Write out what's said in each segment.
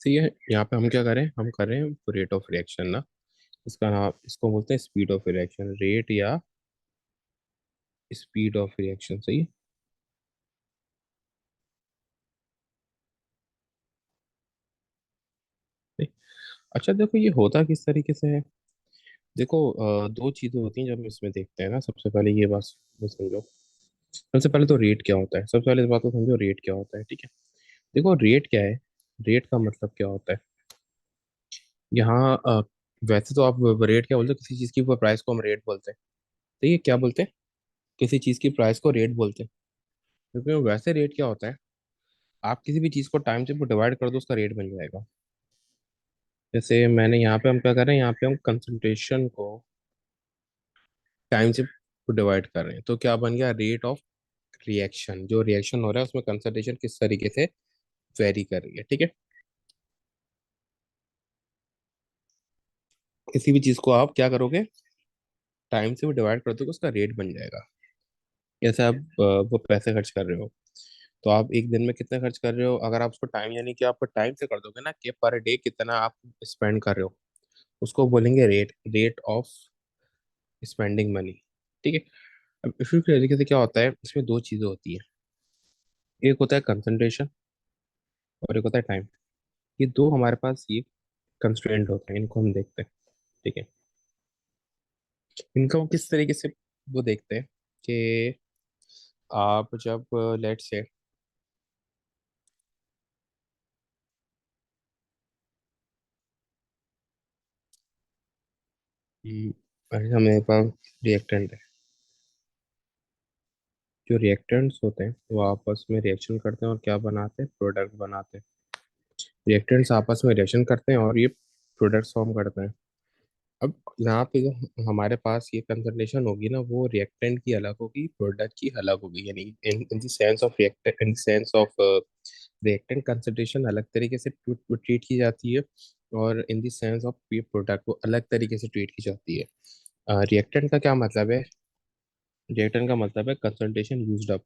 सही है। यहाँ पे हम क्या करें, हम कर रहे हैं रेट ऑफ रिएक्शन ना। इसका नाम, इसको बोलते हैं स्पीड ऑफ रिएक्शन, रेट या स्पीड ऑफ रिएक्शन। सही है। सही। अच्छा देखो ये होता किस तरीके से है। देखो दो चीजें होती हैं जब हम इसमें देखते हैं ना। सबसे पहले ये बात वो समझो। सबसे पहले तो रेट क्या होता है, सबसे पहले इस बात को समझो, रेट क्या होता है। ठीक है। देखो रेट क्या है, रेट का मतलब क्या होता है। यहाँ वैसे तो आप रेट क्या बोलते हैं, किसी चीज की प्राइस को हम रेट बोलते हैं। तो ये क्या बोलते हैं, किसी चीज की प्राइस को रेट बोलते हैं। क्योंकि वैसे रेट क्या होता है, आप किसी भी चीज को टाइम से डिवाइड कर दो उसका रेट बन जाएगा। जैसे मैंने यहाँ पे हम क्या कर रहे हैं, यहाँ पे हम कंसंट्रेशन को टाइम से डिवाइड कर रहे हैं, तो क्या बन गया, रेट ऑफ रिएक्शन। जो रिएक्शन हो रहा है उसमें कंसंट्रेशन किस तरीके से वेरी कर रही है। ठीक है। किसी भी चीज को आप क्या करोगे, टाइम से भी डिवाइड कर दोगे उसका रेट बन जाएगा। जैसे आप वो पैसे खर्च कर रहे हो, तो आप एक दिन में कितना खर्च कर रहे हो, अगर आप उसको टाइम यानी कि आप टाइम से कर दोगे ना, कि पर डे कितना आप स्पेंड कर रहे हो, उसको बोलेंगे rate, rate of spending money. ठीक है। अब इसी तरीके से क्या होता है, इसमें दो चीजें होती है, एक होता है कंसंट्रेशन और एक होता है टाइम। ये दो हमारे पास ये कंस्ट्रेंट होते हैं, इनको हम देखते हैं। ठीक है। इनका वो किस तरीके से वो देखते हैं कि आप जब लेट से अरे हमें पास रिएक्टेंट है, जो रिएक्टेंट्स होते हैं वो आपस में रिएक्शन करते हैं और क्या बनाते हैं, प्रोडक्ट बनाते हैं। रिएक्टेंट्स आपस में रिएक्शन करते हैं और ये प्रोडक्ट्स फॉर्म करते हैं। अब यहाँ पे जो हमारे पास ये कंसंट्रेशन होगी ना, वो रिएक्टेंट की अलग होगी, प्रोडक्ट की अलग होगी। यानी in in the sense of reactant, in the sense of reactant concentration अलग तरीके से ट्रीट की जाती है, और इन द सेंस ऑफ ये प्रोडक्ट को अलग तरीके से ट्रीट की जाती है। रिएक्टेंट का क्या मतलब है, रिएक्टेंट का मतलब है concentration used up.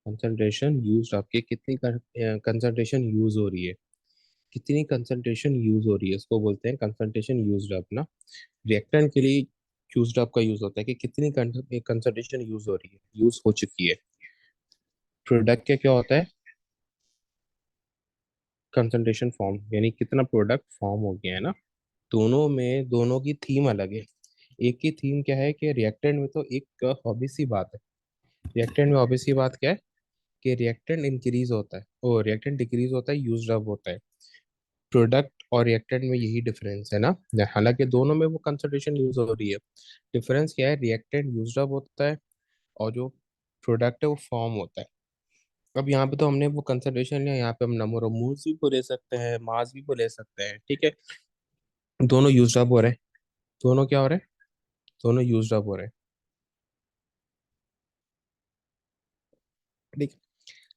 Concentration used up, की कितनी कंसंट्रेशन यूज हो रही है, कितनी कंसंट्रेशन यूज हो रही है, इसको बोलते हैं कंसंट्रेशन यूज्ड अप ना। रिएक्टेंट के लिए यूज्ड अप का यूज होता है कि कितनी कंसंट्रेशन यूज हो रही है, यूज हो चुकी है। प्रोडक्ट के क्या होता है, कंसंट्रेशन फॉर्म, यानी कितना प्रोडक्ट फॉर्म हो गया है ना। दोनों में, दोनों की थीम अलग है। एक की थीम क्या है कि रिएक्टेंट में तो एक ऑब्वियस सी बात है, रिएक्टेंट में ऑब्वियस सी बात क्या है कि रिएक्टेंट इंक्रीज होता है और रिएक्टेंट डिक्रीज होता है, यूज्ड अप होता है। प्रोडक्ट और रिएक्टेंट में यही डिफरेंस है ना। हालांकि दोनों में वो कंसंट्रेशन यूज हो रही है, डिफरेंस क्या है, रिएक्टेंट यूज्ड अप होता है और जो प्रोडक्ट है वो फॉर्म होता है। अब यहाँ पे तो हमने वो कंसंट्रेशन लिया, यहाँ पे हम नंबर ऑफ मोल्स भी को ले सकते हैं, मास भी को ले सकते हैं। ठीक है। दोनों यूज्ड अप हो रहे हैं, दोनों क्या हो रहे हैं, दोनों यूज्ड अप हो रहे हैं। ठीक है।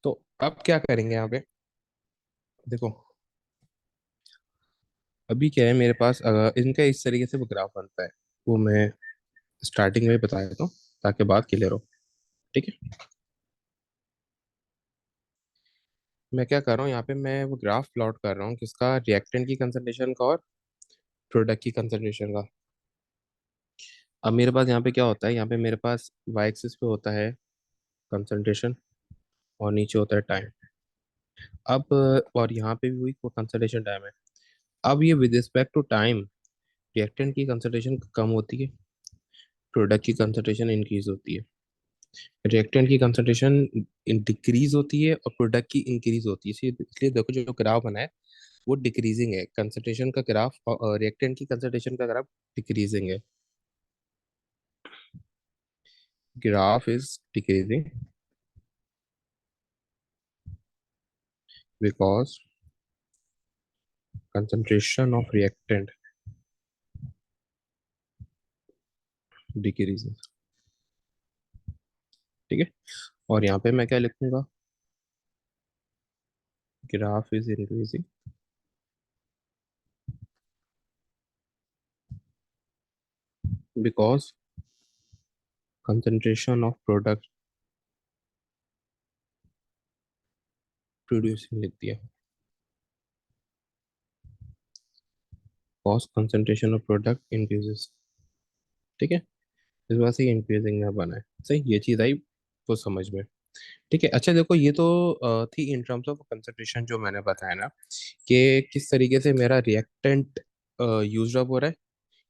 तो अब क्या करेंगे यहाँ पे, देखो अभी क्या है मेरे पास, इनका इस तरीके से वो ग्राफ बनता है, वो मैं स्टार्टिंग में ही बता देता हूँ ताकि बात क्लियर हो। ठीक है। मैं क्या कर रहा हूँ यहाँ पे, मैं वो ग्राफ प्लॉट कर रहा हूँ किसका, रिएक्टेंट की कंसंट्रेशन का और प्रोडक्ट की कंसंट्रेशन का। अब मेरे पास यहाँ पे क्या होता है, यहाँ पे मेरे पास वाई एक्सिस पे होता है कंसंट्रेशन और नीचे होता है टाइम। अब और यहाँ पे भी वही कंसंट्रेशन टाइम है। अब ये with respect to time reactant की कंसंट्रेशन कम होती है, प्रोडक्ट की कंसंट्रेशन इंक्रीज होती है। रिएक्टेंट की कंसंट्रेशन डिक्रीज होती है और प्रोडक्ट की इंक्रीज होती है। इसलिए देखो जो ग्राफ बना है वो डिक्रीजिंग है, कंसंट्रेशन का ग्राफ और रिएक्टेंट की कंसंट्रेशन का ग्राफ डिक्रीजिंग है। Graph is decreasing because concentration of reactant decreasing. ठीक है। और यहाँ पे मैं क्या लिखूंगा, graph is increasing because concentration of product producing लिख दिया। Because concentration of product increases. ठीक है, इस वजह से इंक्रीजिंग में बना है। सही, ये चीज़ आई वो समझ में। ठीक है, अच्छा देखो ये तो थी इन टर्म्स ऑफ कंसंट्रेशन जो मैंने बताया ना, कि किस तरीके से मेरा रिएक्टेंट यूज अप हो रहा है,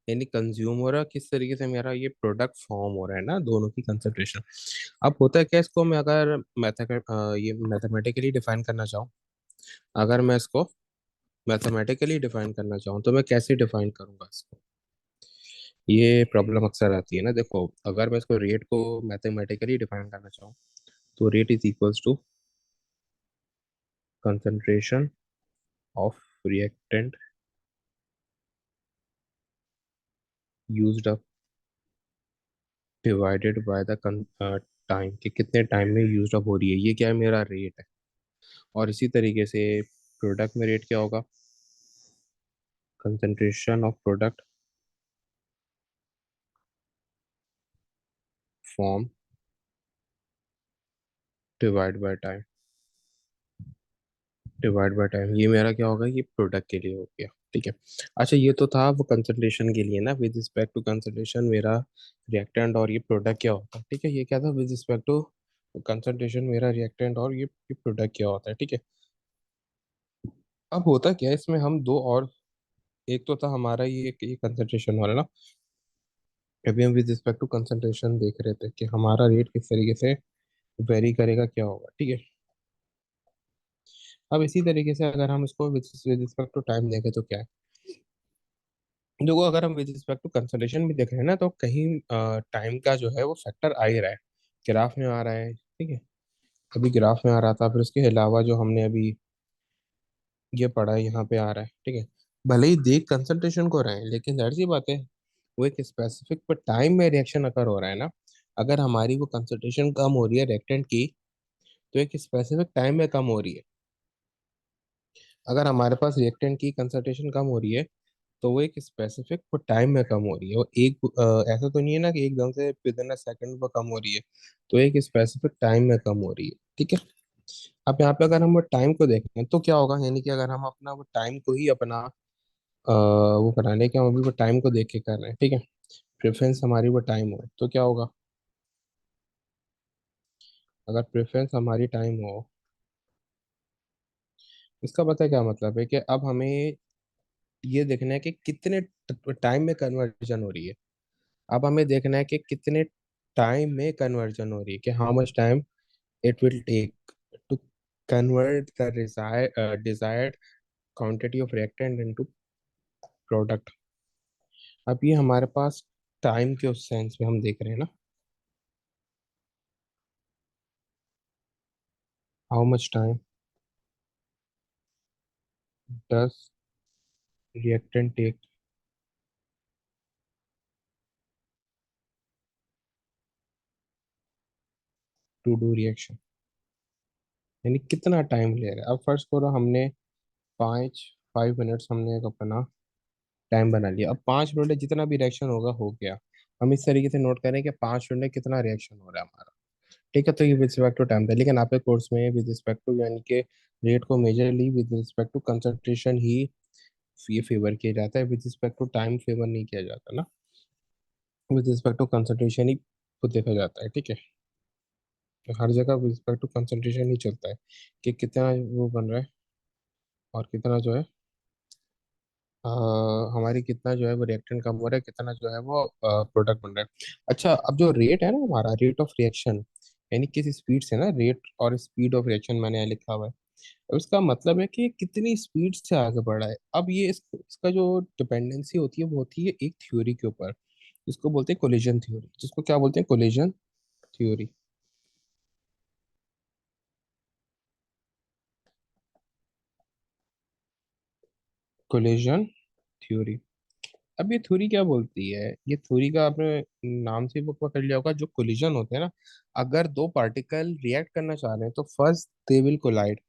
यानी कंज्यूम हो रहा है, किस तरीके से मेरा ये प्रोडक्ट फॉर्म हो रहा है ना, दोनों की कंसंट्रेशन। अब होता है क्या, इसको मैं अगर ये मैथमेटिकली डिफाइन करना चाहूँ, अगर मैं इसको मैथमेटिकली डिफाइन करना चाहूँ तो मैं कैसे डिफाइन करूंगा इसको। ये प्रॉब्लम अक्सर आती है ना, देखो अगर मैं इसको रेट को मैथमेटिकली डिफाइन करना चाहूँ तो rate is equals to concentration of reactant used up divided by the time, कि कितने टाइम में यूज्ड अप हो रही है, ये क्या है, मेरा रेट है। और इसी तरीके से प्रोडक्ट में रेट क्या होगा, concentration of product form divide by time, divide by time, ये मेरा क्या होगा, ये प्रोडक्ट के लिए हो गया। ठीक है, अच्छा ये तो था वो कंसंट्रेशन के लिए ना, विद रिस्पेक्ट टू कंसंट्रेशन मेरा रिएक्टेंट और ये प्रोडक्ट क्या होता है। ठीक है, ये क्या था, विद रिस्पेक्ट टू कंसंट्रेशन मेरा रिएक्टेंट और ये प्रोडक्ट क्या होता है। ठीक है, अब होता क्या है इसमें, हम दो और, एक तो था हमारा ये कंसंट्रेशन वाला ना, अभी हम विद रिस्पेक्ट टू कंसंट्रेशन देख रहे थे कि हमारा रेट किस तरीके से वेरी करेगा, क्या होगा। ठीक है, अब इसी तरीके से अगर हम इसको विद रिस्पेक्ट टू टाइम देखें तो क्या है, देखो अगर हम विद रिस्पेक्ट टू कंसंट्रेशन भी देख रहे हैं ना, तो कहीं टाइम का जो है वो फैक्टर आ ही रहा है, ग्राफ में आ रहा है। ठीक है, अभी ग्राफ में आ रहा था, फिर उसके अलावा जो हमने अभी ये पढ़ा है यहाँ पे आ रहा है। ठीक है, भले ही देख कंसंट्रेशन को रहे हैं, लेकिन जाहिर सी बात है वो एक स्पेसिफिक पर टाइम में रिएक्शन अकर हो रहा है ना। अगर हमारी वो कंसंट्रेशन कम हो रही है रिएक्टेंट की, तो एक स्पेसिफिक टाइम में कम हो रही है। अगर हमारे पास रिएक्टेंट की कंसंट्रेशन कम हो रही है, तो वो एक स्पेसिफिक टाइम में कम हो रही है, वो एक ऐसा तो नहीं है ना कि एकदम से विद इन सेकंड पर कम हो रही है, तो एक स्पेसिफिक टाइम में कम हो रही है। ठीक है, अब यहाँ पे अगर हम वो टाइम को देखें तो क्या होगा, यानी कि अगर हम अपना वो टाइम को ही अपना वो बनाने के, हम अभी वो टाइम को देख के कर रहे हैं। ठीक है, प्रेफरेंस हमारी वो टाइम हो तो क्या होगा, अगर प्रेफरेंस हमारी टाइम हो, इसका पता है क्या मतलब है, कि अब हमें ये देखना है कि कितने टाइम में कन्वर्जन हो रही है। अब हमें देखना है कि कितने टाइम में कन्वर्जन हो रही है, कि how much time it will take to convert the desired quantity of reactant into product. अब ये हमारे पास टाइम के उस सेंस में हम देख रहे हैं ना, how much time does reactant take to do reaction, यानी कितना टाइम ले रहा है। अब फर्स्ट करो हमने 5 मिनट्स हमने एक अपना टाइम बना लिया, अब 5 मिनट में जितना भी रिएक्शन होगा हो गया। हम इस तरीके से नोट करें कि 5 मिनट में कितना रिएक्शन हो रहा है हमारा। ठीक है, तो ये विद रिस्पेक्ट टू टाइम था, लेकिन आपके कोर्स में विद रिस्पेक्ट टू यानी कि रेट को majorly with respect to concentration ही ये फेवर किया जाता है, with respect to time favour नहीं किया जाता ना, विद रिस्पेक्ट टू कंसंट्रेशन ही को देखा जाता है। ठीक है, तो हर जगह विद रिस्पेक्ट टू कंसंट्रेशन ही चलता है, कि कितना वो बन रहा है और कितना जो है अ, हमारी कितना जो है वो रिएक्टेंट कम हो रहा है, कितना जो है वो प्रोडक्ट बन रहा है। अच्छा, अब जो रेट है ना हमारा, रेट ऑफ रिएक्शन, यानी किस स्पीड से ना, रेट और स्पीड ऑफ रिएक्शन मैंने यहाँ लिखा हुआ है। अब इसका मतलब है कि ये कितनी स्पीड से आगे बढ़ा है। अब ये इसका जो डिपेंडेंसी होती है वो होती है एक थ्योरी के ऊपर, जिसको बोलते हैं कोलिजन थ्योरी, जिसको क्या बोलते हैं, कोलिजन थ्योरी। कोलिजन थ्योरी, अब ये थ्योरी क्या बोलती है, ये थ्योरी का आपने नाम से वो पकड़ लिया होगा, जो कोलिजन होते हैं ना, अगर दो पार्टिकल रिएक्ट करना चाह रहे हैं तो फर्स्ट दे विल कोलाइड,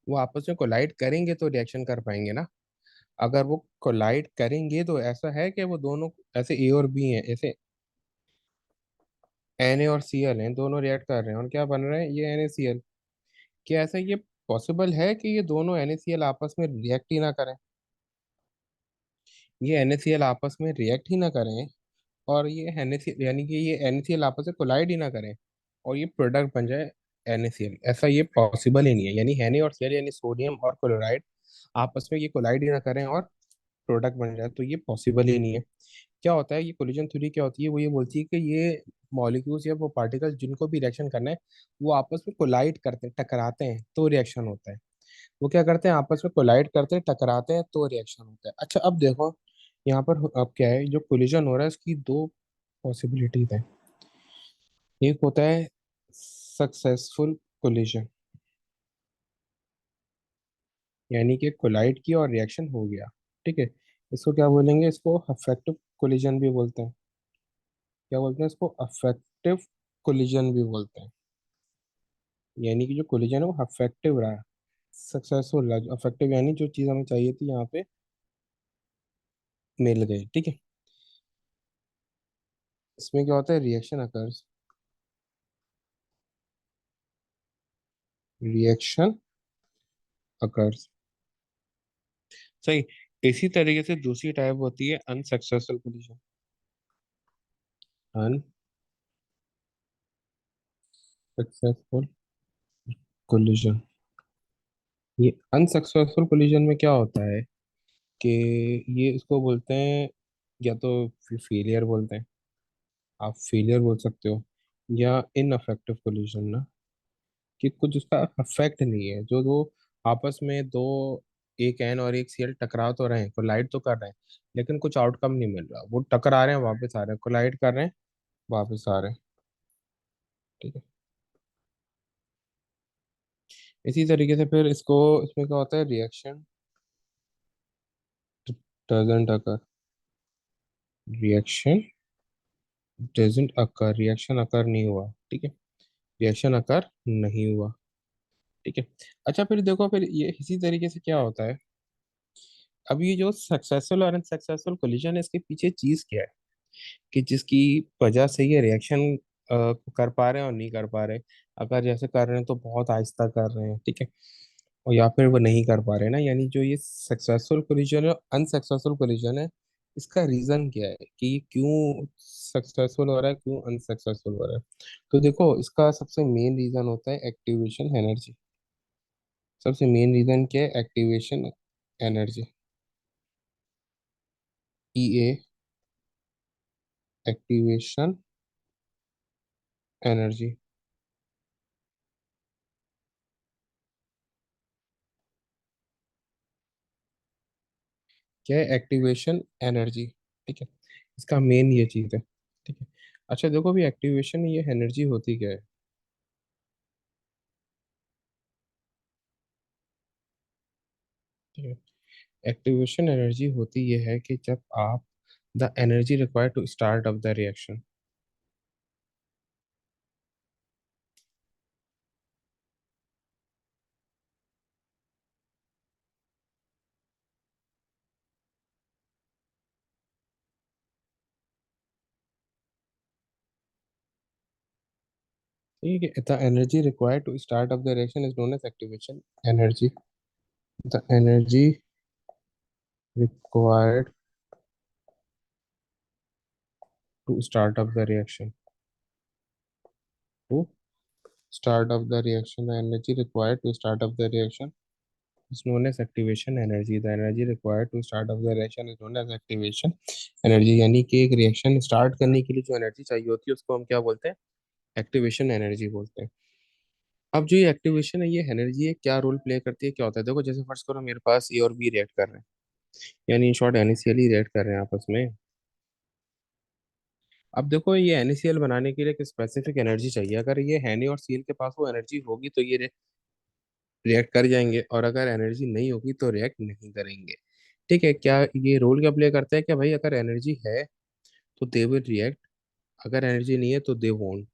वो आपस में कोलाइड करेंगे तो रिएक्शन कर पाएंगे ना। अगर वो कोलाइड करेंगे तो ऐसा है कि वो दोनों, ऐसे ए और बी हैं, ऐसे Na और Cl हैं, दोनों रिएक्ट कर रहे हैं और क्या बन रहा है, ये NaCl। क्या ऐसा ये पॉसिबल है कि ये दोनों NaCl आपस में रिएक्ट ही ना करें। ये NaCl आपस में रिएक्ट ही ना करें, और ये NaCl यानी कि ये NaCl आपस में कोलाइड ही ना करें, और ये प्रोडक्ट बन जाए NaCl, ऐसा ये पॉसिबल ही नहीं है। यानी Na और Cl यानी सोडियम और क्लोराइड आपस में ये कोलाइड ही ना करें और प्रोडक्ट बन जाए, तो ये पॉसिबल ही नहीं है। क्या होता है, ये कोलिजन थ्योरी क्या होती है, वो ये बोलती है कि ये मॉलिक्यूल्स या वो पार्टिकल्स जिनको भी रिएक्शन करना है, वो आपस में कोलाइड करते हैं, टकराते हैं, तो रिएक्शन होता है। वो क्या करते हैं, आपस में कोलाइड करते हैं, टकराते हैं, तो रिएक्शन होता है। अच्छा, अब देखो यहाँ पर अब क्या है, जो कोलिजन हो रहा है इसकी दो पॉसिबिलिटीज हैं। एक होता है सक्सेसफुल कोलिजन, यानी कि कोलाइड किया और रिएक्शन हो गया, ठीक है। इसको क्या बोलेंगे, इसको अफेक्टिव कोलिजन भी बोलते हैं। क्या बोलते हैं इसको, अफेक्टिव कोलिजन भी बोलते हैं। यानी कि जो कोलिजन है वो अफेक्टिव रहा, सक्सेसफुल रहा। अफेक्टिव यानी जो चीज़ हमें चाहिए थी यहाँ पे मिल गई, ठीक है। इसमें क्या होता है, रिएक्शन अकर्स, रिएक्शन अकर्स, सही। इसी तरीके से दूसरी टाइप होती है अनसक्सेसफुल कोलिजन। अनसक्सेसफुल कोलिजन, ये अनसक्सेसफुल कोलिजन में क्या होता है कि ये इसको बोलते हैं, या तो फेलियर बोलते हैं, आप फेलियर बोल सकते हो, या इनअफेक्टिव कोलिजन ना, कि कुछ उसका अफेक्ट नहीं है। जो वो आपस में दो, एक एन और एक सीएल टकरा तो रहे हैं, कोलाइड तो कर रहे हैं, लेकिन कुछ आउटकम नहीं मिल रहा। वो टकरा रहे हैं, वापस आ रहे हैं, कोलाइड कर रहे हैं, वापस आ रहे हैं, ठीक है। इसी तरीके से फिर इसको, इसमें क्या होता है, reaction doesn't occur, reaction doesn't occur, reaction occur नहीं हुआ, ठीक है। रिएक्शन अकर नहीं हुआ, ठीक है। अच्छा, फिर देखो, फिर ये इसी तरीके से क्या होता है, अब ये जो सक्सेसफुल और अनसक्सेसफुल कोलिजन है, इसके पीछे चीज क्या है कि जिसकी वजह से ये रिएक्शन कर पा रहे हैं और नहीं कर पा रहे। अगर जैसे कर रहे हैं तो बहुत आहिस्ता कर रहे हैं, ठीक है, और या फिर वो नहीं कर पा रहे ना, यानी जो ये सक्सेसफुल कोलिजन है, अनसक्सेसफुल कोलिजन है, इसका रीजन क्या है कि ये क्यों सक्सेसफुल हो रहा है, क्यों अनसक्सेसफुल हो रहा है। तो देखो, इसका सबसे मेन रीजन होता है एक्टिवेशन एनर्जी। सबसे मेन रीजन क्या है, एक्टिवेशन एनर्जी, ई, एक्टिवेशन एनर्जी। क्या है, एक्टिवेशन एनर्जी, ठीक है। इसका मेन ये चीज है, ठीक है। अच्छा देखो, भी एक्टिवेशन ये एनर्जी होती क्या है, ठीक है। एक्टिवेशन एनर्जी होती ये है कि जब आप the energy required to start off the reaction, ठीक है। The energy required to start off the reaction is known as activation energy. The energy required to start off the reaction, to start of the reaction, the energy required to start of the reaction is known as activation energy. The energy required to start of the reaction is known as activation energy। यानी कि एक reaction start करने के लिए जो energy चाहिए होती है उसको हम क्या बोलते हैं, एक्टिवेशन एनर्जी बोलते हैं। अब जो ये एक्टिवेशन है, ये एनर्जी है, क्या रोल प्ले करती है, क्या होता है, देखो जैसे फर्स्ट करो, मेरे पास ए और बी रिएक्ट कर रहे हैं, यानी in short NaCl he react कर रहे हैं आपस में। अब देखो, ये NaCl बनाने के लिए एक स्पेसिफिक एनर्जी चाहिए। अगर ये Na और Cl के पास वो एनर्जी होगी तो ये रिएक्ट कर जाएंगे, और अगर एनर्जी नहीं होगी तो रिएक्ट नहीं करेंगे, ठीक है। क्या ये रोल क्या प्ले करता है, कि भाई अगर एनर्जी है तो दे विल रिएक्ट, अगर एनर्जी नहीं है तो दे वोंट।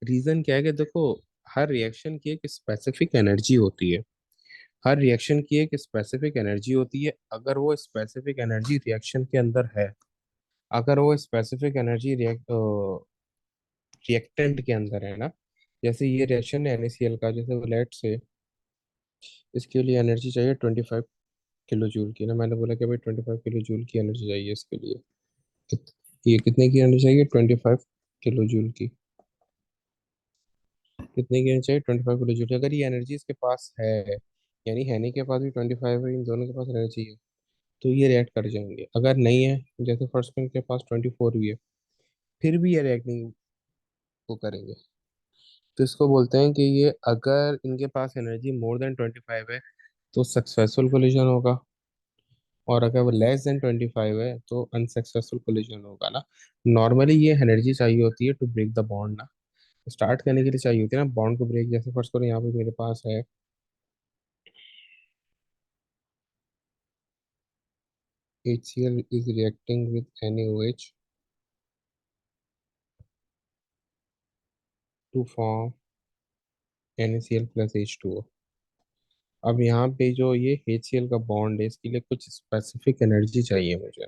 रीजन क्या है कि देखो, हर रिएक्शन की एक स्पेसिफिक एनर्जी होती है, हर रिएक्शन की एक स्पेसिफिक एनर्जी होती है। अगर वो स्पेसिफिक एनर्जी रिएक्शन के अंदर है, अगर वो स्पेसिफिक एनर्जी रिएक्टेंट के अंदर है ना, जैसे ये रिएक्शन है NaCl का, जैसे लेट से इसके लिए एनर्जी चाहिए 25 किलो जूल की ना, मैंने बोला कि भाई 25 किलो जूल की एनर्जी चाहिए इसके लिए। ये कितने की एनर्जी चाहिए? 25 किलो जूल की। कितने की एनर्जी चाहिए? 25 किलो जूल की। अगर ये एनर्जी इसके पास है, यानी हैनी के पास भी 25 है, इन दोनों के पास एनर्जी है, तो ये रिएक्ट कर जाएंगे। अगर नहीं है, जैसे फर्स्ट में के पास 24 भी है, फिर भी ये रिएक्ट नहीं वो करेंगे। तो इसको बोलते हैं कि ये, अगर इनके पास एनर्जी मोर देन 25 है तो सक्सेसफुल कोलिजन होगा, और अगर वो लेस देन 25 है तो अनसक्सेसफुल कोलिजन होगा ना। नॉर्मली ये एनर्जी चाहिए होती है टू ब्रेक द बॉन्ड ना, स्टार्ट करने के लिए चाहिए होती है ना बॉन्ड को ब्रेक। जैसे फर्स्ट करो, यहाँ पे मेरे पास है HCl is reacting with NaOH to form NaCl plus H2O। अब यहाँ पे जो ये HCl का बॉन्ड है, इसके लिए कुछ स्पेसिफिक एनर्जी चाहिए मुझे।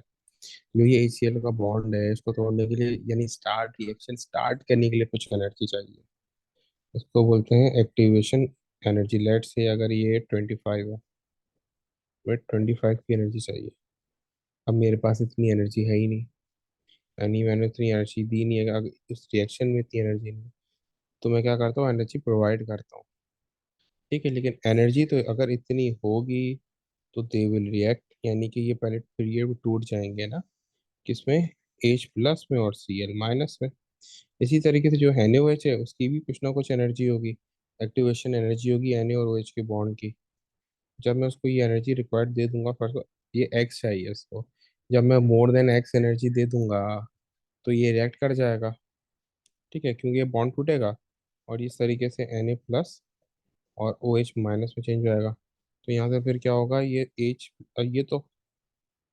जो ये HCl का बॉन्ड है, इसको तोड़ने के लिए, यानी स्टार्ट रिएक्शन स्टार्ट करने के लिए कुछ एनर्जी चाहिए। इसको बोलते हैं एक्टिवेशन एनर्जी। लेट से अगर ये 25 है, तो 25 की एनर्जी चाहिए। अब मेरे पास इतनी एनर्जी है ही नहीं, यानी मैंने इतनी एनर्जी दी नहीं है। अगर उस रिएक्शन में इतनी एनर्जी नहीं, तो मैं क्या करता हूँ, एनर्जी प्रोवाइड करता हूँ। ठीक है, लेकिन एनर्जी तो अगर इतनी होगी तो दे विल रिएक्ट, यानी कि ये पहले पीरियड में टूट जाएंगे ना, किसमें? H प्लस में और Cl माइनस में। इसी तरीके से जो NaOH है, उसकी भी कुछ ना कुछ एनर्जी होगी, एक्टिवेशन एनर्जी होगी Na और OH के बॉन्ड की। जब मैं उसको ये एनर्जी रिक्वायर्ड दे दूंगा फर्स्ट, ये एक्स चाहिए इसको, जब मैं मोर देन एक्स एनर्जी दे दूंगा तो ये रिएक्ट कर जाएगा। ठीक है, क्योंकि ये बॉन्ड टूटेगा और इस तरीके से Na प्लस और OH माइनस में चेंज हो जाएगा। तो यहाँ से फिर क्या होगा, ये H, ये तो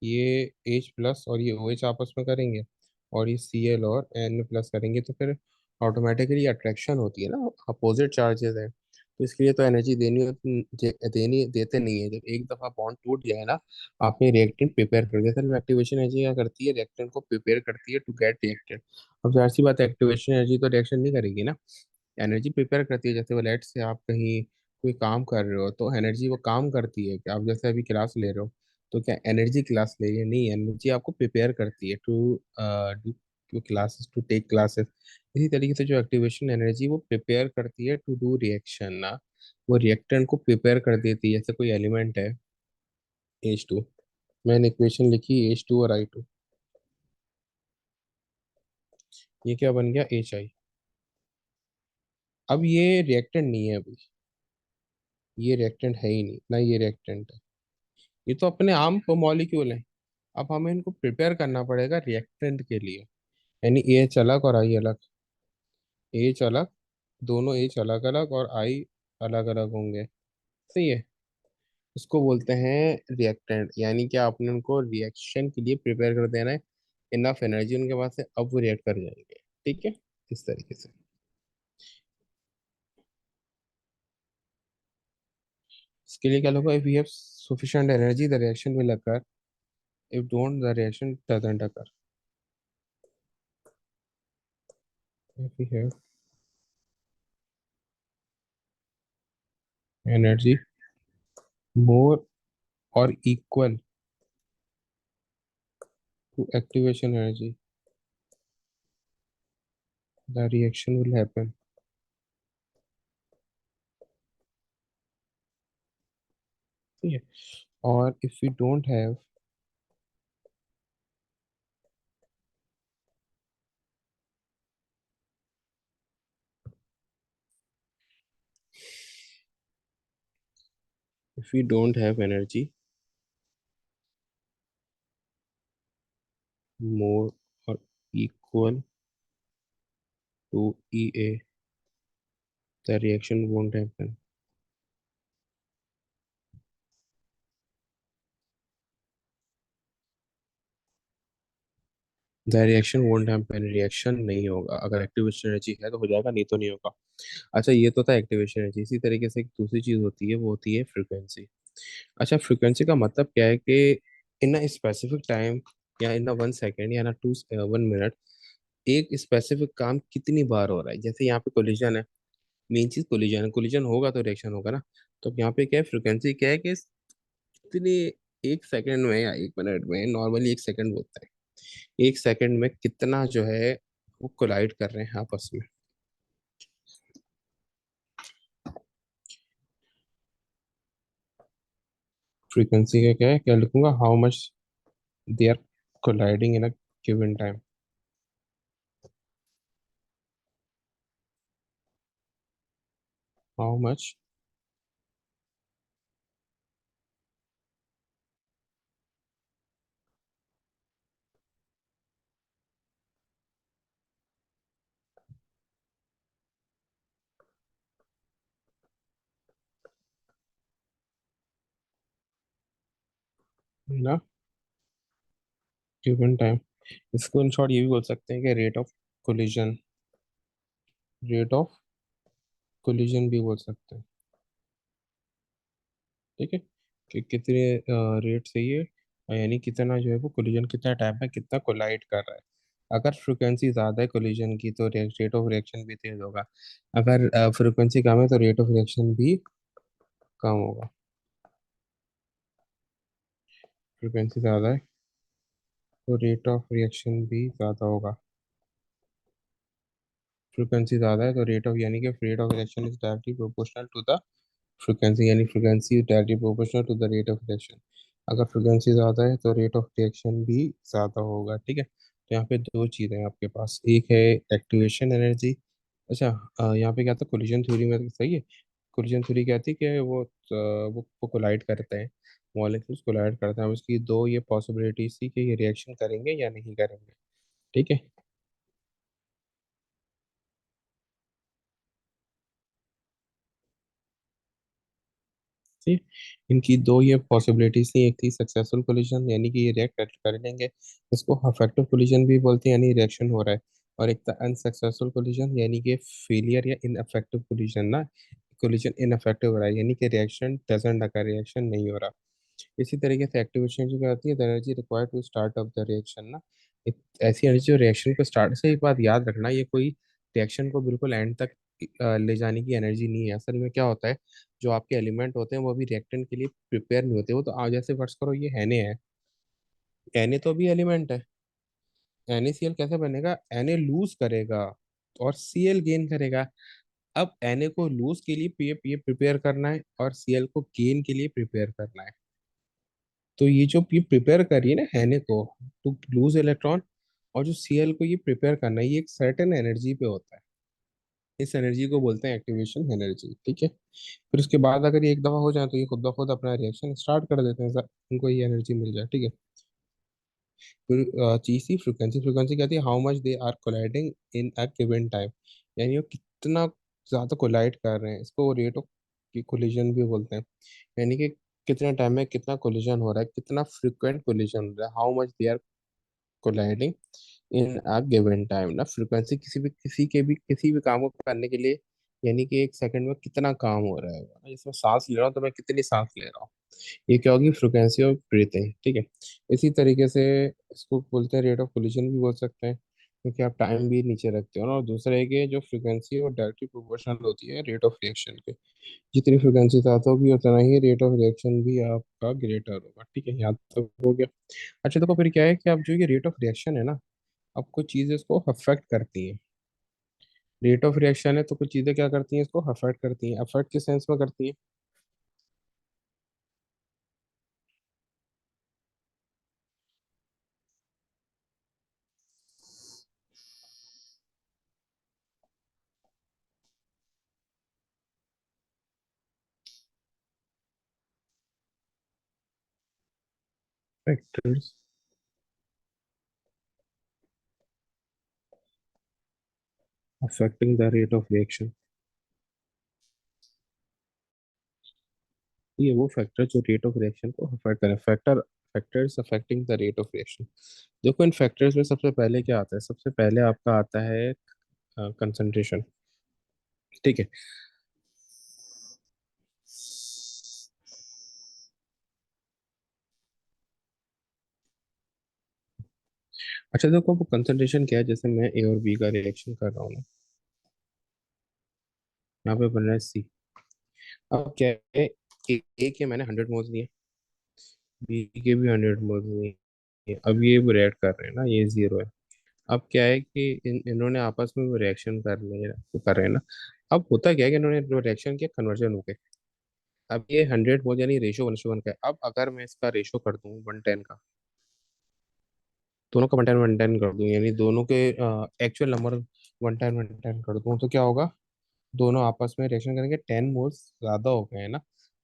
ये H प्लस और ये OH आपस में करेंगे, और ये Cl और N प्लस करेंगे, तो फिर ऑटोमेटिकली अट्रैक्शन होती है ना, अपोजिट चार्जेस है। तो इसके लिए तो एनर्जी देनी देते नहीं है। जब एक दफा बॉन्ड टूट जाए ना, आपने रिएक्टेंट प्रिपेयर कर दिया। सर एक्टिवेशन एनर्जी क्या करती है? रिएक्टेंट को प्रिपेयर करती है टू गेट रिएक्टेड। अब जाहिर सी बात है, एक्टिवेशन एनर्जी तो रिएक्शन नहीं करेगी ना, एनर्जी प्रिपेयर करती है। जैसे वो लेट से आप कहीं कोई काम कर रहे हो, तो एनर्जी वो काम करती है कि आप जैसे अभी क्लास ले रहे हो, तो क्या एनर्जी क्लास ले रही है? नहीं, एनर्जी आपको प्रिपेयर करती है to do classes, to take classes. इसी तरीके से जो एक्टिवेशन एनर्जी वो प्रिपेयर करती है टू डू रिएक्शन ना, वो रिएक्टेंट को प्रिपेयर कर देती है। जैसे कोई एलिमेंट है H2, मैंने इक्वेशन लिखी H2 और I2, ये क्या बन गया? HI। अब ये रिएक्टेंट नहीं है अभी, ये रिएक्टेंट है ही नहीं ना, ये रिएक्टेंट है। ये तो अपने आम मॉलिक्यूल हैं। अब हमें इनको प्रिपेयर करना पड़ेगा रिएक्टेंट के लिए, यानी एच अलग और आई अलग। एच अलग, दोनों एच अलग अलग और आई अलग अलग होंगे। सही है। इसको बोलते हैं रिएक्टेंट, यानी कि आपने उनको रिएक्शन के लिए प्रिपेयर कर देना है, इनफ एनर्जी उनके पास है, अब वो रिएक्ट कर जाएंगे। ठीक है, इस तरीके से। इसके लिए क्या होगा? If we have sufficient energy the reaction will occur, if don't the reaction doesn't occur। If we have energy more और equal to activation energy, the reaction will happen। ठीक है, और if we don't have energy more or equal to EA, the reaction won't happen। The reaction won't happen, reaction नहीं होगा। अगर activation energy है तो हो जाएगा, नहीं तो नहीं होगा। अच्छा, ये तो था एक्टिवेशन एनर्जी। इसी तरीके से एक दूसरी चीज होती है, वो होती है फ्रीक्वेंसी। अच्छा, फ्रीक्वेंसी का मतलब क्या है कि इन अ स्पेसिफिक टाइम, या इन अ 1 सेकेंड, या ना 1 मिनट, एक स्पेसिफिक काम कितनी बार हो रहा है। जैसे यहाँ पे कोलिजन है, मेन चीज कोलिजन है, कोलिजन होगा तो रिएक्शन होगा ना। तो अब यहाँ पे क्या है, फ्रिक्वेंसी क्या है कि कितनी एक सेकंड में या एक मिनट में, नॉर्मली एक सेकंड होता है, एक सेकंड में कितना जो है वो कोलाइड कर रहे हैं आपस में। फ्रीक्वेंसी का क्या है, क्या लिखूंगा, how much they are colliding in a given time. How much, ना, गिवन टाइम। इसको इन शॉर्ट ये भी बोल सकते हैं कि rate of collision, rate of collision भी बोल सकते हैं। ठीक है, कि कितने रेट से ये यानी कितना जो है वो कोलिजन कितना टाइम में कितना कोलाइड कर रहा है। अगर फ्रिक्वेंसी ज़्यादा है कोलिजन की तो रेट ऑफ रिएक्शन भी तेज होगा, अगर फ्रिक्वेंसी कम है तो रेट ऑफ रिएक्शन भी कम होगा। फ्रिक्वेंसी ज़्यादा है तो रेट ऑफ रिएक्शन भी ज़्यादा होगा। फ्रिक्वेंसी ज़्यादा है तो रेट ऑफ, यानी कि rate of reaction is directly proportional to the frequency, यानी frequency is directly proportional to the rate of reaction. अगर फ्रिक्वेंसी ज़्यादा है तो रेट ऑफ रिएक्शन भी ज़्यादा होगा। ठीक है, तो यहाँ पे दो चीज़ें हैं आपके पास, एक है एक्टिवेशन एनर्जी। अच्छा, यहाँ पे क्या था कोलिजन थ्योरी में, सही है। कोलिजन थ्योरी कहती है कि वो कोलाइड करते हैं, मॉलिक्यूल्स कोलाइड करते हैं, उसकी दो ये पॉसिबिलिटीज थी कि ये रिएक्शन करेंगे या नहीं करेंगे। ठीक है, ठीक। इनकी दो ये पॉसिबिलिटीज थी, एक थी सक्सेसफुल कोलिजन यानी कि ये रिएक्ट कर लेंगे, इसको अफेक्टिव कोलिजन भी बोलते हैं यानी रिएक्शन हो रहा है। और एक था अनसक्सेसफुल कोलिजन यानी कि फेलियर या इनअफेक्टिव कोलिजन ना, कोलिजन इनअफेक्टिव हो रहा है यानी कि रिएक्शन डजंट अकर, रिएक्शन नहीं हो रहा। इसी तरीके से एक्टिवेशन जो कहती है, the energy required to start up the reaction ना, एक ऐसी एनर्जी जो रिएक्शन को स्टार्ट से, एक बात याद रखना, ये कोई रिएक्शन को बिल्कुल एंड तक ले जाने की एनर्जी नहीं है। असल में क्या होता है, जो आपके एलिमेंट होते हैं वो अभी रिएक्टेंट के लिए प्रिपेयर नहीं होते, वो तो आज जैसे फर्ज करो ये Na है, Na तो अभी एलिमेंट है, NaCl कैसे बनेगा, Na लूज करेगा और Cl गेन करेगा। अब Na को लूज के लिए ये प्रिपेयर करना है और Cl को गेन के लिए प्रिपेयर करना है। तो ये जो ये प्रिपेयर कर रही है ना Na को टू लूज इलेक्ट्रॉन, और जो Cl को ये प्रिपेयर करना है, ये एक सर्टेन एनर्जी पे होता है। इस एनर्जी को बोलते हैं एक्टिवेशन एनर्जी। ठीक है, फिर उसके बाद अगर ये एक दफा हो जाए तो ये खुद ब खुद अपना रिएक्शन स्टार्ट कर देते हैं सर, उनको ये एनर्जी मिल जाए। ठीक है, फिर चीज थी फ्रिक्वेंसी। फ्रिक्वेंसी कहती है how much they are colliding in a given time, यानी वो कितना ज्यादा कोलाइड कर रहे हैं, इसको रेट ऑफ कोलिजन भी बोलते हैं। यानी कि कितने टाइम में कितना कोलिजन हो रहा है, कितना फ्रिक्वेंट कोलिजन हो रहा है, how much they are colliding in a given time ना। फ्रिक्वेंसी किसी भी काम को करने के लिए, यानी कि एक सेकंड में कितना काम हो रहा है ना, जिसमें सांस ले रहा हूँ तो मैं कितनी सांस ले रहा हूँ, ये क्या होगी, फ्रिक्वेंसी ऑफ ब्रीथिंग। ठीक है, इसी तरीके से इसको बोलते हैं रेट ऑफ कोलिजन भी बोल सकते हैं, क्योंकि आप टाइम भी नीचे रखते हो ना। और दूसरा है कि जो फ्रिक्वेंसी और डायरेक्टली प्रोपोर्शनल होती है रेट ऑफ रिएक्शन के, जितनी फ्रिक्वेंसी ज़्यादा होगी उतना ही रेट ऑफ रिएक्शन भी आपका ग्रेटर होगा। ठीक है, यहाँ तक हो गया। अच्छा देखो, फिर क्या है कि अब जो ये रेट ऑफ रिएक्शन है ना, अब कुछ चीज़ें इसको अफेक्ट करती हैं। रेट ऑफ रिएक्शन है तो कुछ चीज़ें क्या करती हैं, इसको अफेक्ट करती हैं। अफेक्ट किस सेंस में करती हैं, factors affecting the rate of reaction. ये वो फैक्टर जो रेट ऑफ रिएक्शन को अफेक्ट करें, factors affecting the rate of reaction. देखो इन फैक्टर्स में सबसे पहले क्या आता है, सबसे पहले आपका आता है कंसंट्रेशन। ठीक है, अच्छा देखो वो कंसंट्रेशन क्या है, जैसे मैं ए और बी का रिएक्शन कर रहा हूँ ना, यहाँ पे बन रहा है C। अब क्या है, ए के मैंने 100 मोल्स दिए, बी के भी 100 मोल्स नहीं है। अब ये रिएक्ट कर रहे हैं ना, ये जीरो है। अब क्या है कि इन्होंने आपस में रिएक्शन कर रहे हैं ना। अब होता क्या है कि इन्होंने रिएक्शन किया, कन्वर्जन हो गए। अब ये 100 मोल यानी रेशो 1:1 का है। अब अगर मैं इसका रेशो कर दूं 110 का, दोनों का 110 कर दूं, यानी दोनों के एक्चुअल नंबर 110 कर दूं, तो क्या होगा? दोनों आपस में रिएक्शन करेंगे, 10 मोल्स ज्यादा हो गए हैं ना।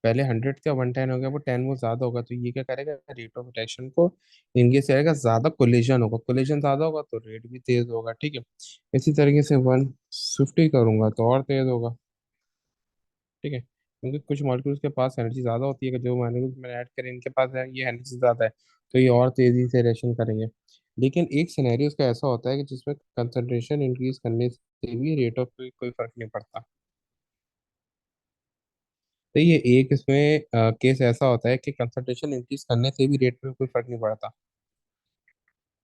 पहले 100 का 110 हो गया, वो 10 मोल ज्यादा होगा, तो ये क्या करेगा? रेट ऑफ रिएक्शन को इंक्रीज करेगा, ज्यादा कोलिजन होगा, कोलिजन ज्यादा होगा तो रेट भी तेज होगा, ठीक है। इसी तरीके से 150 करूंगा तो और तेज होगा, ठीक है, क्योंकि कुछ मॉलिक्यूल्स के पास एनर्जी ज्यादा होती है कि जो मॉलिक्यूल्स मैंने ऐड करें इनके पास है ये एनर्जी ज्यादा है, तो ये और तेजी से रिएक्शन करेंगे। लेकिन एक सिनेरियो उसका ऐसा होता है कि जिसमें कंसंट्रेशन इंक्रीज करने से भी रेट ऑफ कोई फर्क नहीं पड़ता। तो ये एक इसमें केस ऐसा होता है कि कंसंट्रेशन इंक्रीज करने से भी रेट में कोई फर्क नहीं पड़ता।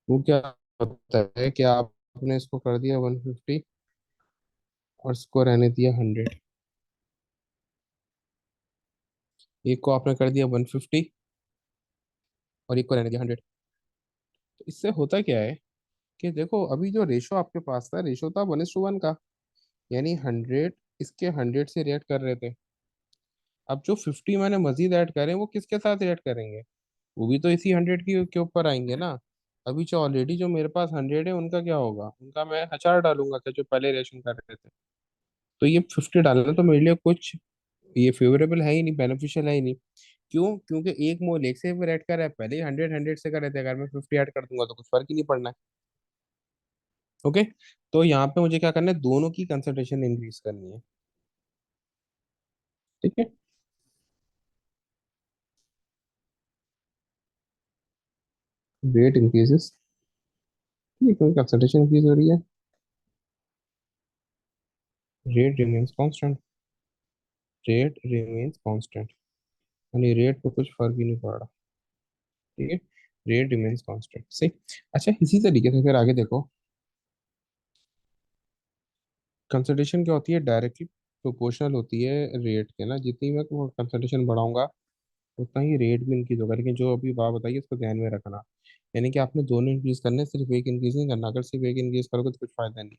वो क्या होता है कि आपने इसको कर दिया 150 और इसको रहने दिया 100, एक को आपने कर दिया 150 और एक को रहने दिया 100। तो इससे होता क्या है कि देखो, अभी जो रेशो आपके पास था, रेशो था 1:1 का, यानी 100 इसके 100 से रिएक्ट कर रहे थे। अब जो 50 मैंने मजीद ऐड करे वो किसके साथ रिएक्ट करेंगे? वो भी तो इसी 100 की के ऊपर आएंगे ना। अभी जो ऑलरेडी जो मेरे पास 100 है उनका क्या होगा? उनका मैं हजार डालूंगा क्या, जो पहले रिएक्शन कर रहे थे। तो ये 50 डालना तो मेरे लिए कुछ ये फेवरेबल है ही नहीं, बेनिफिशियल है ही नहीं। क्यों? क्योंकि एक मोल एक से रिएक्ट कर रहा है, पहले ही 100 से कर रहे थे, अगर मैं 50 ऐड कर दूंगा तो कुछ फर्क ही नहीं पड़ना है। ओके। तो यहाँ पे मुझे क्या करना है? दोनों की कंसंट्रेशन इंक्रीज करनी है, ठीक है। रेट इंक्रीजेस, ठीक है, कंसंट्रेशन इंक्रीज हो रही है, rate remains constant. Rate remains constant, यानी रेट पे कुछ फर्क ही नहीं पड़ रहा, ठीक है। रेट रिमेन्स कांस्टेंट, सही। अच्छा, इसी तरीके से फिर आगे देखो, कंसंट्रेशन क्या होती है? डायरेक्टली प्रोपोर्शनल होती है रेट के ना, जितनी मैं कंसंट्रेशन बढ़ाऊंगा उतना ही रेट भी इंक्रीज होगा। लेकिन जो अभी बात बताइए उसको ध्यान में रखना, यानी कि आपने दोनों इंक्रीज करने, सिर्फ एक इंक्रीज नहीं करना। अगर सिर्फ एक इंक्रीज करोगे तो कुछ फायदा नहीं।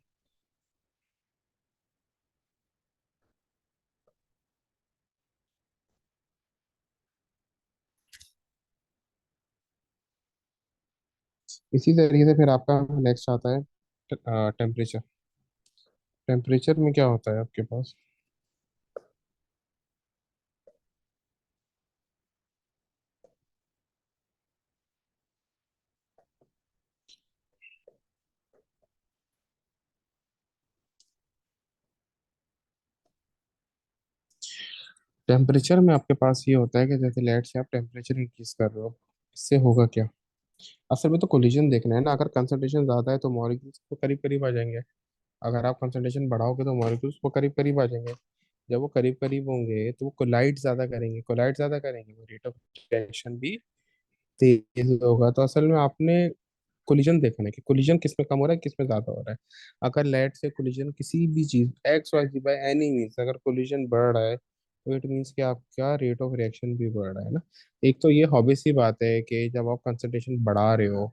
इसी तरीके से फिर आपका नेक्स्ट आता है टेम्परेचर। टेम्परेचर में क्या होता है आपके पास? टेम्परेचर में आपके पास ये होता है कि जैसे लेट से आप टेम्परेचर इंक्रीज कर रहे हो, इससे होगा क्या? असल में तो कोलिजन देखना है ना। अगर कंसंट्रेशन ज्यादा है तो मॉलिक्यूल्स को करीब करीब आ जाएंगे, अगर आप कंसंट्रेशन बढ़ाओगे तो मॉलिक्यूल्स को करीब करीब आ जाएंगे। जब वो करीब करीब होंगे तो वो कोलाइड ज्यादा करेंगे, कोलाइड ज्यादा करेंगे, वो रेट ऑफ रिएक्शन भी तेज होगा। तो असल में आपने कोलिजन देखना है कि कोलिजन किस में कम हो रहा है, किस में ज्यादा हो रहा है। अगर लेट से कोलिजन किसी भी चीज X Y Z by any means अगर कोलिजन बढ़ रहा है, तो इट मीन्स कि आपका रेट ऑफ रिएक्शन भी बढ़ रहा है ना। एक तो ये हॉबी सी बात है कि जब आप कंसंट्रेशन बढ़ा रहे हो,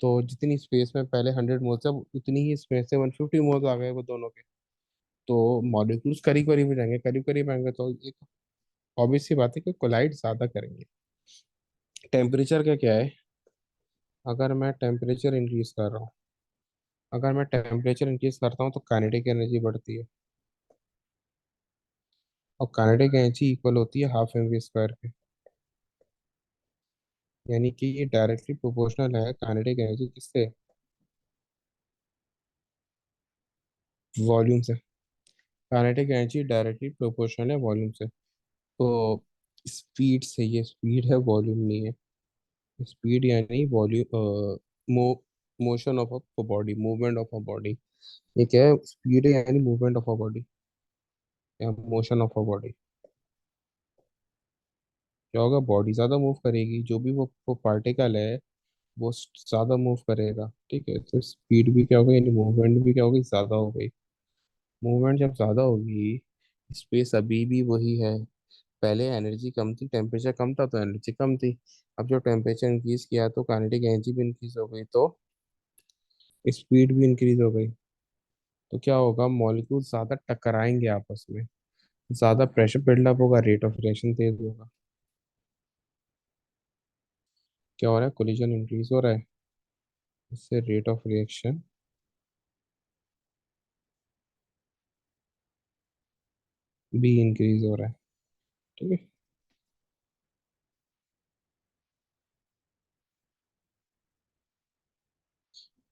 तो जितनी स्पेस में पहले 100 मोल्स है उतनी ही स्पेस से 150 मोल्स आ गए वो दोनों के, तो मॉलिक्यूल्स करीब करीब हो जाएंगे, करीब करीब आएंगे, तो एक ऑब्वियस सी बात है कि कोलाइड ज्यादा करेंगे। टेम्परेचर का क्या है? अगर मैं टेम्परेचर इंक्रीज कर रहा हूँ, अगर मैं टेम्परेचर इंक्रीज करता हूँ तो काइनेटिक एनर्जी बढ़ती है, और काइनेटिक एनर्जी इक्वल होती है हाफ एम वी स्क्वायर के। यानी कि ये डायरेक्टली प्रोपोर्शनल है काइनेटिक एनर्जी किससे? वॉल्यूम से। काइनेटिक एनर्जी डायरेक्टली प्रोपोर्शनल है वॉल्यूम से। तो स्पीड से, ये स्पीड है वॉल्यूम नहीं है। स्पीड यानी वॉल्यूम, मो motion of a body, movement of a body. ये क्या है? स्पीड है यानी मूवमेंट ऑफ अ बॉडी या मोशन ऑफ अ बॉडी। क्या होगा? बॉडी ज्यादा मूव करेगी, जो भी वो पार्टिकल है वो ज्यादा मूव करेगा, ठीक है। तो स्पीड भी क्या होगा, यानी मूवमेंट भी क्या होगी? ज्यादा हो गई। मूवमेंट जब ज्यादा होगी, स्पेस अभी भी वही है, पहले एनर्जी कम थी, टेम्परेचर कम था तो एनर्जी कम थी। अब जो टेम्परेचर इंक्रीज किया तो काइनेटिक एनर्जी भी इंक्रीज हो गई, तो स्पीड भी इंक्रीज हो गई। तो क्या होगा, मॉलिक्यूल ज्यादा टकराएंगे आपस में, ज्यादा प्रेशर बिल्डअप होगा, रेट ऑफ रिएक्शन तेज होगा। क्या हो रहा है, कोलिजन इंक्रीज हो रहा है, इससे रेट ऑफ रिएक्शन भी इंक्रीज हो रहा है। ठीक है।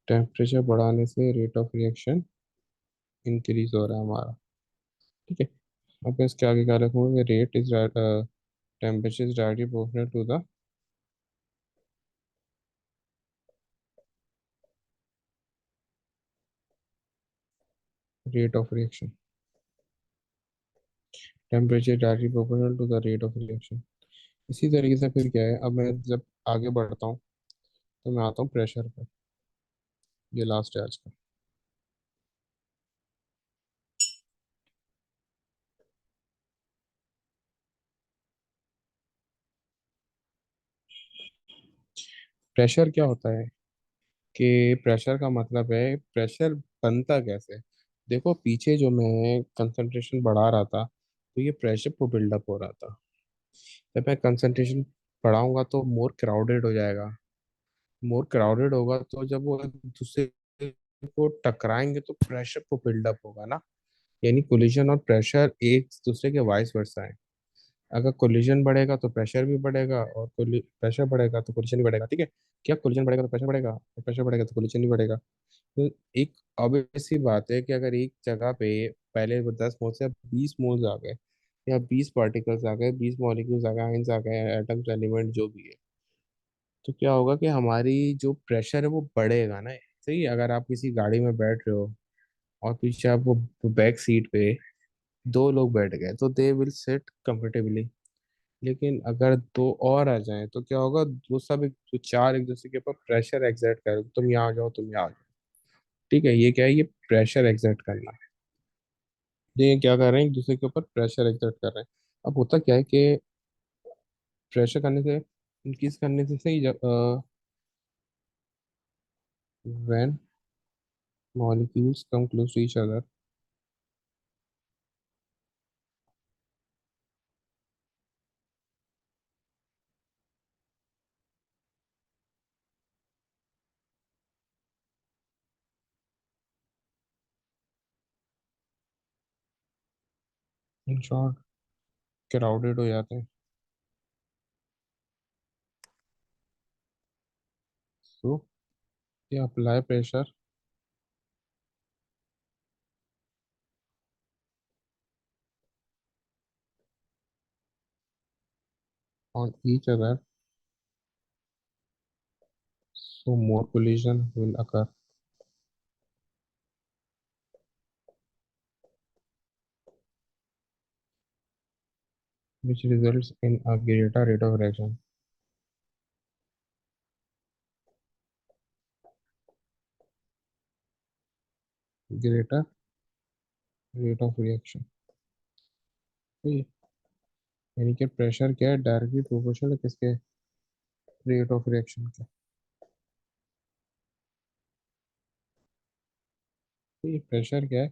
टेम्परेचर बढ़ाने से रेट ऑफ रिएक्शन इंक्रीज हो रहा है हमारा। ठीक है। अब इसके आगे क्या रखूंगा, rate is temperature is directly proportional to the rate of reaction. Temperature directly proportional to the rate of reaction. इसी तरीके से फिर क्या है, अब मैं जब आगे बढ़ता हूँ तो मैं आता हूँ प्रेशर पर। ये लास्ट है आज का। प्रेशर क्या होता है, कि प्रेशर का मतलब है प्रेशर बनता कैसे। देखो पीछे जो मैं कंसंट्रेशन बढ़ा रहा था तो ये प्रेशर को बिल्डअप हो रहा था। जब मैं कंसंट्रेशन बढ़ाऊंगा तो मोर क्राउडेड हो जाएगा। मोर क्राउडेड होगा तो जब वो एक दूसरे को टकराएंगे तो प्रेशर को बिल्डअप होगा ना। यानी कोलिजन और प्रेशर एक दूसरे के वाइस वर्सा है। अगर कोलिजन बढ़ेगा तो प्रेशर भी बढ़ेगा, और प्रेशर बढ़ेगा तो कोलिजन भी बढ़ेगा। ठीक है। क्या कोलिजन बढ़ेगा तो प्रेशर बढ़ेगा, और प्रेशर बढ़ेगा तो कोलिजन भी बढ़ेगा। तो एक obvious सी बात है कि अगर एक जगह पे पहले वो 10 मोल से अब 20 मोल्स आ गए, या 20 पार्टिकल्स आ गए, 20 मॉलिक्यूल्स आ गए, आइंस आ गए, एटम्स, एलिमेंट जो भी है, तो क्या होगा कि हमारी जो प्रेशर है वो बढ़ेगा ना। सही है? अगर आप किसी गाड़ी में बैठ रहे हो और पीछे आप वो बैक सीट पे दो लोग बैठ गए तो दे विल सिट कंफर्टेबली। लेकिन अगर दो और आ जाएं तो क्या होगा, वो सब एक जो चार एक दूसरे के ऊपर प्रेशर एक्सर्ट करें, तुम यहाँ आ जाओ, तुम यहाँ आ जाओ। ठीक है, ये क्या है, ये प्रेशर एक्सर्ट करना है। ये क्या कर रहे हैं, एक दूसरे के ऊपर प्रेशर एक्सर्ट कर रहे हैं। अब होता क्या है कि प्रेशर करने से, इंक्रीज करने से सही, when molecules come close to each other, in short crowded हो जाते हैं। सो ये apply pressure on each other, so more collision will occur, which results in a greater rate of reaction. Greater rate of reaction। तो ये यानी कि pressure क्या है, डायरेक्टली प्रोपोर्शनल है किसके, रेट ऑफ रिएक्शन के। तो ये प्रेशर क्या है,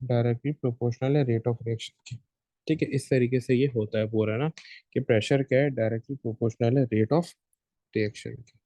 डायरेक्टली प्रोपोर्शनल है रेट ऑफ रिएक्शन के। ठीक है, इस तरीके से ये होता है पूरा ना, कि प्रेशर क्या है, डायरेक्टली प्रोपोर्शनल है रेट ऑफ रिएक्शन के।